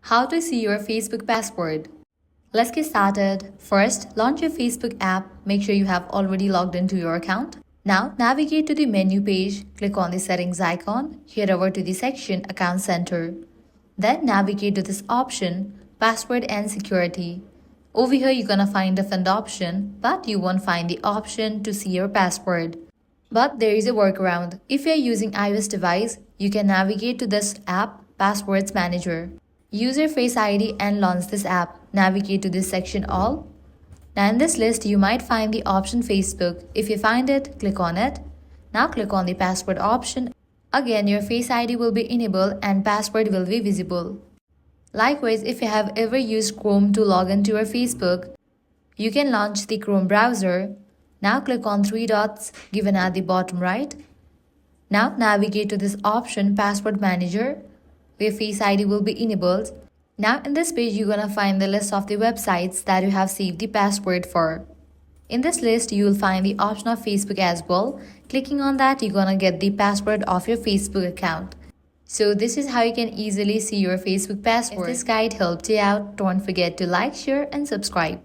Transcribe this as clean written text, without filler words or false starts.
How to see your Facebook password. Let's get started. First, launch your Facebook app. Make sure you have already logged into your account. Now, navigate to the menu page. Click on the settings icon. Head over to the section Account Center. Then navigate to this option, Password and Security. Over here, you're gonna find different option, but you won't find the option to see your password. But there is a workaround. If you're using iOS device, you can navigate to this app, Passwords Manager. Use your Face ID and launch this app. Navigate to this section All. Now in this list, you might find the option Facebook. If you find it, click on it. Now click on the password option. Again, your Face ID will be enabled and password will be visible. Likewise, if you have ever used Chrome to log into your Facebook, you can launch the Chrome browser. Now click on three dots given at the bottom right. Now navigate to this option Password Manager, where Face ID will be enabled. Now in this page, you're gonna find the list of the websites that you have saved the password for. In this list, you will find the option of Facebook as well. Clicking on that, you're gonna get the password of your Facebook account. So this is how you can easily see your Facebook password. If this guide helped you out, don't forget to like, share and subscribe.